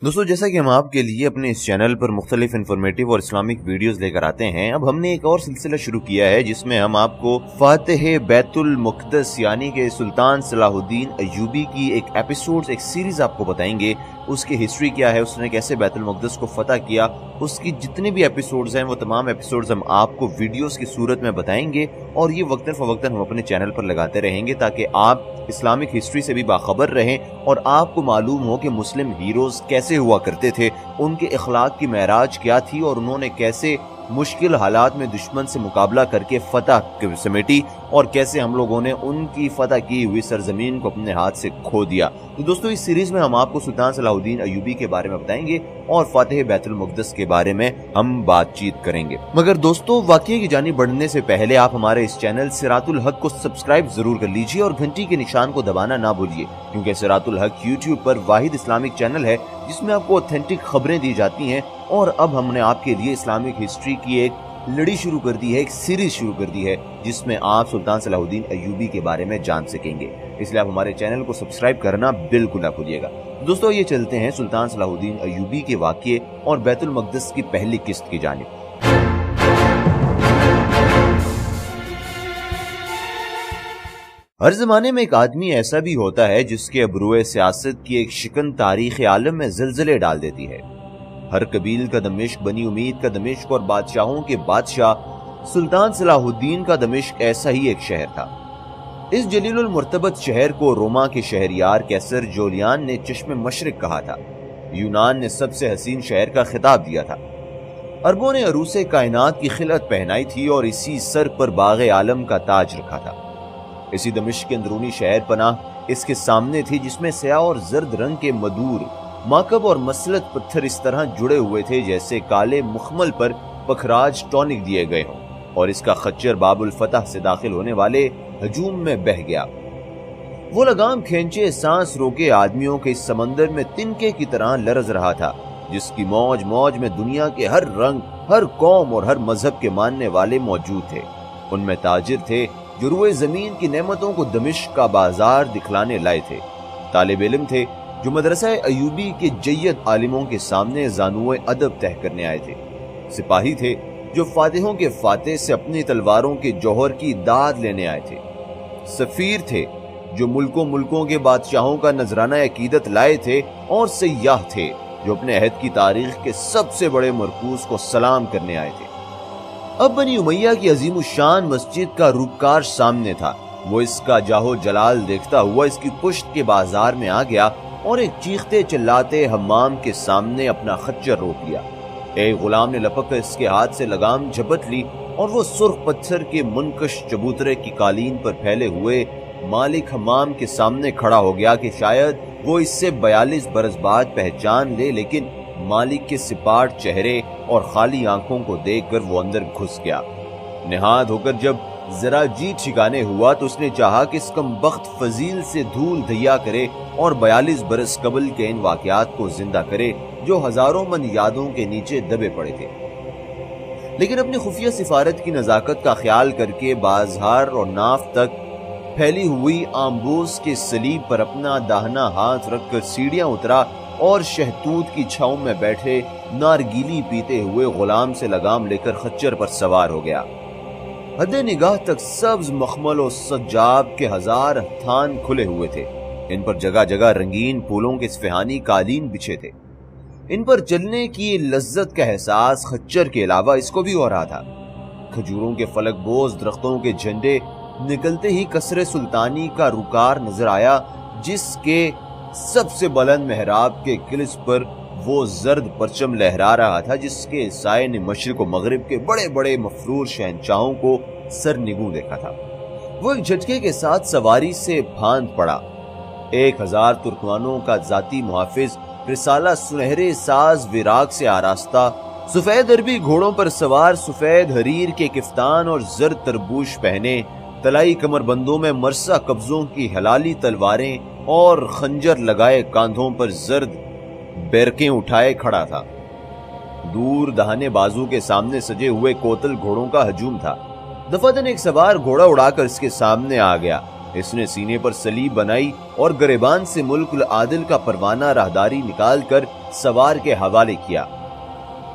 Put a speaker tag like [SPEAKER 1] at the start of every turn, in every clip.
[SPEAKER 1] दोस्तों, जैसा कि हम आपके लिए अपने इस चैनल पर मुख्तलिफ इन्फॉर्मेटिव और इस्लामिक वीडियोस लेकर आते हैं, अब हमने एक और सिलसिला शुरू किया है जिसमें हम आपको फातिह बैतुल मुक़द्दस यानी कि सुल्तान सलाहुद्दीन अय्यूबी की एक एपिसोड्स, एक सीरीज आपको बताएंगे। उसकी हिस्ट्री क्या है, उसने कैसे बैतुल मुक़द्दस को फतह किया, उसकी जितने भी एपिसोड्स हैं वो तमाम एपिसोड्स हम आपको वीडियोस की सूरत में बताएंगे और ये वक्तन फ़वक्तन हम अपने चैनल पर लगाते रहेंगे ताकि आप इस्लामिक हिस्ट्री से भी बाखबर रहें और आपको मालूम हो कि मुस्लिम हीरोज कैसे हुआ करते थे, उनके इखलाक की महराज क्या थी और उन्होंने कैसे मुश्किल हालात में दुश्मन से मुकाबला करके फतह समेटी और कैसे हम लोगों ने उनकी फतह की हुई सरजमीन को अपने हाथ से खो दिया। तो दोस्तों, इस सीरीज में हम आपको सुल्तान सलाहुद्दीन अय्यूबी के बारे में बताएंगे और फातिह बैतुल मुक़द्दस के बारे में हम बातचीत करेंगे। मगर दोस्तों, वाक़ये की जानिब बढ़ने से पहले आप हमारे इस चैनल सिरातुल हक को सब्सक्राइब जरूर कर लीजिए और घंटी के निशान को दबाना ना भूलिए, क्योंकि सिरातुल हक यूट्यूब पर वाहिद इस्लामिक चैनल है जिसमें आपको ऑथेंटिक खबरें दी जाती हैं। और अब हमने आपके लिए इस्लामिक हिस्ट्री की एक लड़ी शुरू कर दी है, एक सीरीज शुरू कर दी है जिसमें आप सुल्तान सलाहुद्दीन अय्यूबी के बारे में जान सकेंगे। इसलिए आप हमारे चैनल को सब्सक्राइब करना बिल्कुल ना भूलिएगा। दोस्तों, ये चलते हैं सुल्तान सलाहुद्दीन अय्यूबी के वाक़ये और बैतुल मुक़द्दस की पहली किस्त की जानिब। हर जमाने में एक आदमी ऐसा भी होता है जिसके अबरूए सियासत की एक शिकन तारीख आलम में ज़लज़ले डाल देती है। हर कबील का दमिश्क, बनी उम्मीद का दमिश्क और बादशाहों के बादशाह सुल्तान सलाहुद्दीन का दमिश्क ऐसा ही एक शहर था। इस जलीलुल मुर्तबत शहर को रोमा के शहरियार कैसर जोलियान ने चश्मे मशरिक कहा था। यूनान ने सबसे हसीन शहर का खिताब दिया था। अरबों ने अरूसे कायनात की खिलत पहनाई थी और इसी सर पर बाग़े आलम का ताज रखा था। इसी दमिश्क के अंदरूनी शहर पनाह इसके सामने थी, जिसमें स्याह और जर्द रंग के मदूर, माकब और मसलत पत्थर इस तरह जुड़े हुए थे जैसे काले मुखमल पर पखराज टॉनिक दिए गए हों, और इसका खच्चर बाबुल फतह से दाखिल होने वाले हजूम में बह गया। वो लगाम खींचे सांस रोके आदमियों के इस समंदर में तिनके की तरह लरज रहा था, जिसकी मौज मौज में दुनिया के हर रंग, हर कौम और हर मजहब के मानने वाले मौजूद थे। उनमें ताजिर थे जो रुए जमीन की नेमतों को दमिश्क का बाजार दिखलाने लाए थे। तालिब इल्म थे जो मदरसा अय्यूबी के जय्यद आलिमों के सामने जानुए अदब तह करने आए थे। सिपाही थे जो फातिहों के फातेह से अपनी तलवारों के जौहर की दाद लेने आए थे। सफीर थे जो मुल्कों के बादशाहों का नजराना अकीदत लाए थे, और सयाह थे जो अपने अहद की तारीख के सबसे बड़े मरकूज को सलाम करने आए थे। अब बनी उमैया की अजीमुशान मस्जिद का रूपकार सामने था। वो इसका जाहो जलाल देखता हुआ इसकी पुश्त के बाजार में आ गया और एक चीखते चिल्लाते हम्माम के सामने अपना खच्चर रोक लिया। एक गुलाम ने लपक कर इसके हाथ से लगाम झपट ली और वो सुर्ख पत्थर के मुनकश चबूतरे की कालीन पर फैले हुए मालिक हम्माम के सामने खड़ा हो गया कि शायद वो इससे 42 बरस बाद पहचान ले, लेकिन मालिक के सिपाट चेहरे और खाली आंखों को देखकर वो अंदर घुस गया। निहाद होकर जब जरा जी ठिकाने हुआ तो उसने चाहा कि इस कमबख्त फजील से धूल धैया करे और 42 बरस कबल के इन वाकयात को जिंदा करे जो हजारों मन यादों के नीचे दबे पड़े थे। लेकिन अपनी खुफिया सिफारत की नजाकत का ख्याल करके बाजार और नाफ तक फैली हुई आम्बोस के सलीब पर अपना दाहना हाथ रखकर सीढ़ियां उतरा और शहतूत की छांव में बैठे नारगीली पीते हुए गुलाम से लगाम लेकर खच्चर पर सवार हो गया। हद निगाह तक सब्ज मखमल और सज्जाब के हजार थान खुले हुए थे। इन पर जगह जगह रंगीन फूलों के स्फहानी कालीन बिछे थे। इन पर चलने की लज्जत का एहसास खच्चर के अलावा इसको भी हो रहा था। खजूरों के फलकबोज दरख्तों के झंडे निकलते ही कसरे सुल्तानी का रुकार नजर आया, जिसके सबसे बुलंद मेहराब के किलिस पर वो जर्द परचम लहरा रहा था, जिसके साए ने मशरिक व मगरिब के बड़े बड़े मफरूर शहंशाहों को सरनिगू देखा था। वो एक झटके के साथ सवारी से भांद पड़ा। 1000 तुर्कमानों का जाती मुहाफिज रिसाला सुनहरे साज विराग से आरास्ता, सफेद अरबी घोड़ों पर सवार, सफेद हरीर के किफ्तान और जर्द तरबूश पहने, तलाई कमरबंदों में मरसा कब्जों की हलाली तलवारें और खंजर लगाए कांधों पर जर्द बैरकें उठाए खड़ा था। दूर दहाने बाजू के सामने सजे हुए कोतल घोड़ों का हजूम था। दफातन एक सवार घोड़ा उड़ाकर इसके सामने आ गया। اس نے سینے پر سلیب بنائی اور گریبان سے ملک العادل کا پروانہ راہداری نکال کر سوار کے حوالے کیا۔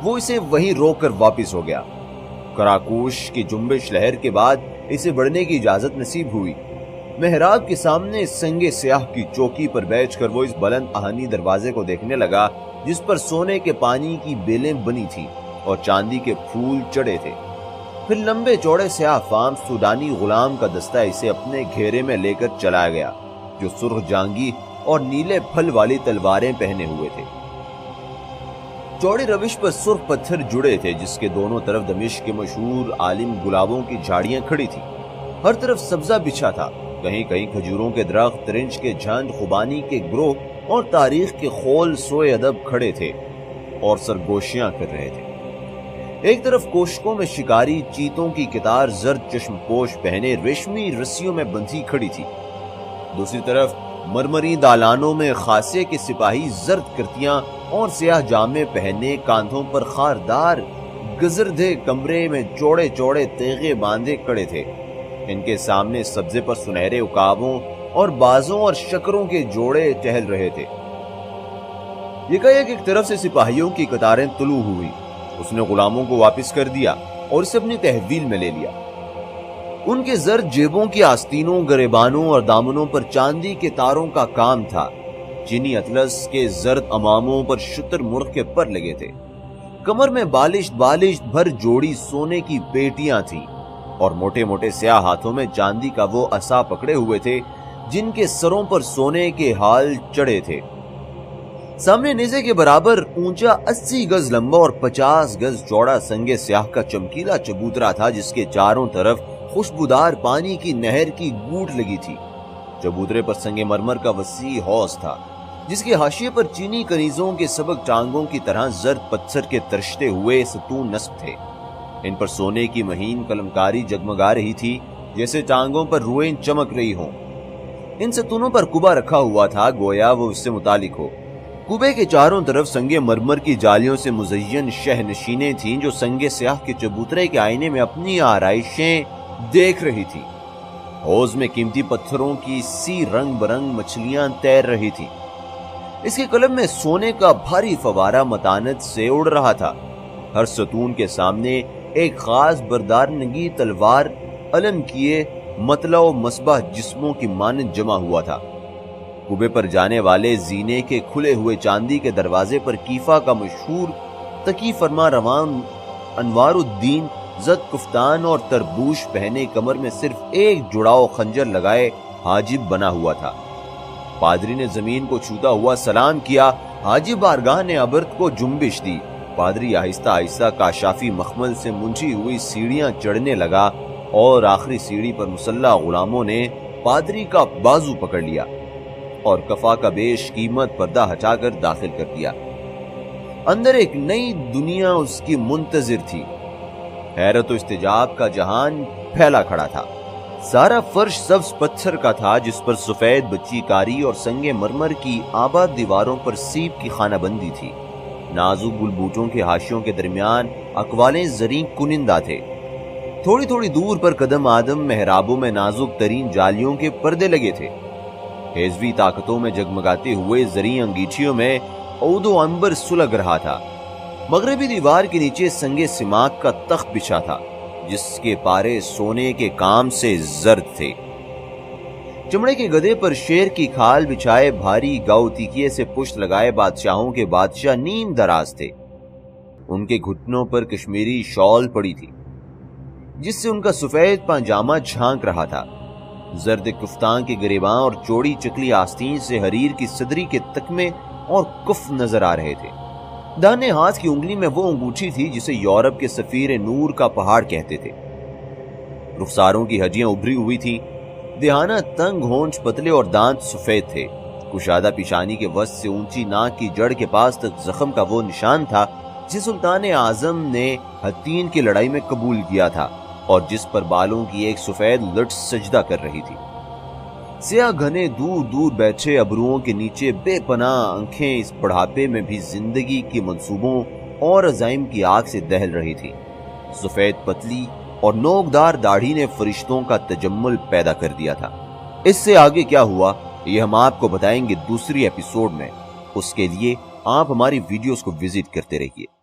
[SPEAKER 1] وہ اسے وہیں روک کر واپس ہو گیا۔ کراکوش کی جنبش لہر کے بعد اسے بڑھنے کی اجازت نصیب ہوئی۔ محراب کے سامنے سنگ سیاہ کی چوکی پر بیٹھ کر وہ اس بلند آہنی دروازے کو دیکھنے لگا جس پر سونے کے پانی کی بیلیں بنی تھی اور چاندی کے پھول چڑھے تھے۔ پھر لمبے چوڑے سیاہ فام سودانی غلام کا دستہ اسے اپنے گھیرے میں لے کر چلا گیا جو سرخ جانگی اور نیلے پھل والی تلواریں پہنے ہوئے تھے۔ چوڑی روش پر سرخ پتھر جڑے تھے جس کے دونوں طرف دمشق کے مشہور عالم گلابوں کی جھاڑیاں کھڑی تھی۔ ہر طرف سبزہ بچھا تھا، کہیں کہیں کھجوروں کے درخت، ترنج کے جھنڈ، خوبانی کے گروہ اور تاریخ کے خول سوئے ادب کھڑے تھے اور سرگوشیاں کر رہے تھے۔ ایک طرف کوشکوں میں شکاری چیتوں کی قطار زرد چشم پوش پہنے ریشمی رسیوں میں بندھی کھڑی تھی۔ دوسری طرف مرمری دالانوں میں خاصے کے سپاہی زرد کرتیاں اور سیاہ جامے پہنے کاندھوں پر خاردار گزردے کمرے میں چوڑے چوڑے تیغے باندھے کھڑے تھے۔ ان کے سامنے سبزے پر سنہرے اکابوں اور بازوں اور شکروں کے جوڑے ٹہل رہے تھے۔ یکایک ایک طرف سے سپاہیوں کی قطاریں طلوع ہوئی۔ اس نے غلاموں کو واپس کر دیا اور اسے اپنی تحویل میں لے لیا۔ ان کے زرد جیبوں کی آستینوں، گریبانوں اور دامنوں پر چاندی کے تاروں کا کام تھا۔ چینی اطلس کے زرد اماموں پر شتر مرغ کے پر لگے تھے۔ کمر میں بالشت بھر جوڑی سونے کی پیٹیاں تھیں اور موٹے موٹے سیاہ ہاتھوں میں چاندی کا وہ عصا پکڑے ہوئے تھے جن کے سروں پر سونے کے ہال چڑھے تھے۔ سامنے نیزے کے برابر اونچا 80 گز لمبا اور 50 گز چوڑا سنگ سیاہ کا چمکیلا چبوترا تھا جس کے چاروں طرف خوشبودار پانی کی نہر کی گوٹ لگی تھی۔ چبوترے پر سنگ مرمر کا وسیع حوض تھا جس کے حاشیے پر چینی کنیزوں کے سبک ٹانگوں کی طرح زرد پتھر کے ترشتے ہوئے ستون نصب تھے۔ ان پر سونے کی مہین قلمکاری جگمگا رہی تھی جیسے ٹانگوں پر روئیں چمک رہی ہوں۔ ان ستونوں پر کبا رکھا ہوا تھا گویا وہ اس سے متعلق ہو۔ کبے کے چاروں طرف سنگ مرمر کی جالیوں سے مزین شہ نشینیں تھیں جو سنگ سیاہ کے چبوترے کے آئینے میں اپنی آرائشیں دیکھ رہی تھی۔ حوض میں قیمتی پتھروں کی سی رنگ برنگ مچھلیاں تیر رہی تھیں۔ اس کے قلب میں سونے کا بھاری فوارہ متانت سے اڑ رہا تھا۔ ہر ستون کے سامنے ایک خاص بردار نگی تلوار علم کیے مطلع و مصباح جسموں کی مانند جمع ہوا تھا۔ کبے پر جانے والے زینے کے کھلے ہوئے چاندی کے دروازے پر کیفا کا مشہور تقی فرما روان انوار الدین زد کفتان اور تربوش پہنے کمر میں صرف ایک جڑاؤ خنجر لگائے حاجب بنا ہوا تھا۔ پادری نے زمین کو چھوتا ہوا سلام کیا۔ حاجب بارگاہ نے ابرد کو جنبش دی۔ پادری آہستہ آہستہ کاشافی مخمل سے منچھی ہوئی سیڑھیاں چڑھنے لگا اور آخری سیڑھی پر مسلح غلاموں نے پادری کا بازو پکڑ لیا اور کفا کا بیش قیمت پردہ ہٹا کر داخل کر دیا۔ اندر ایک نئی دنیا اس کی منتظر تھی۔ حیرت و استعجاب کا جہان پھیلا کھڑا تھا۔ سارا فرش سبز پتھر کا تھا جس پر سفید بچی کاری اور سنگ مرمر کی آباد دیواروں پر سیب کی خانہ بندی تھی۔ نازک گل بوٹوں کے حاشیوں کے درمیان اقوالیں زریں کنندہ تھے۔ تھوڑی تھوڑی دور پر قدم آدم محرابوں میں نازک ترین جالیوں کے پردے لگے تھے۔ ہیزوی طاقتوں میں جگمگاتے ہوئے زریں انگیٹھیوں میں عود و عنبر سلگ رہا تھا۔ مغربی دیوار کے نیچے سنگ سماک کا تخت بچھا تھا جس کے پارے سونے کے کام سے زرد تھے۔ چمڑے کے گدے پر شیر کی کھال بچھائے بھاری گاؤ تیکیے سے پشت لگائے بادشاہوں کے بادشاہ نیم دراز تھے۔ ان کے گھٹنوں پر کشمیری شال پڑی تھی جس سے ان کا سفید پاجامہ جھانک رہا تھا۔ زرد کفتان کے گریباں اور چوڑی چکلی آستین سے حریر کی صدری کے تکمے اور کف نظر آ رہے تھے۔ داہنے ہاتھ کی انگلی میں وہ انگوٹھی تھی جسے یورپ کے سفیر نور کا پہاڑ کہتے تھے۔ رخساروں کی ہڈیاں ابھری ہوئی تھیں، دہانہ تنگ، ہونٹ پتلے اور دانت سفید تھے۔ کشادہ پیشانی کے وسط سے اونچی ناک کی جڑ کے پاس تک زخم کا وہ نشان تھا جسے سلطان اعظم نے حطین کی لڑائی میں قبول کیا تھا اور جس پر بالوں کی ایک سفید لٹ سجدہ کر رہی تھی۔ سیاہ گھنے دور دور بیٹھے ابروؤں کے نیچے بے پناہ آنکھیں اس بڑھاپے میں بھی زندگی کی منصوبوں اور عزائم کی آگ سے دہل رہی تھی۔ سفید پتلی اور نوکدار داڑھی نے فرشتوں کا تجمل پیدا کر دیا تھا۔ اس سے آگے کیا ہوا یہ ہم آپ کو بتائیں گے دوسری ایپیسوڈ میں. اس کے لیے آپ ہماری ویڈیوز کو وزٹ کرتے رہیے.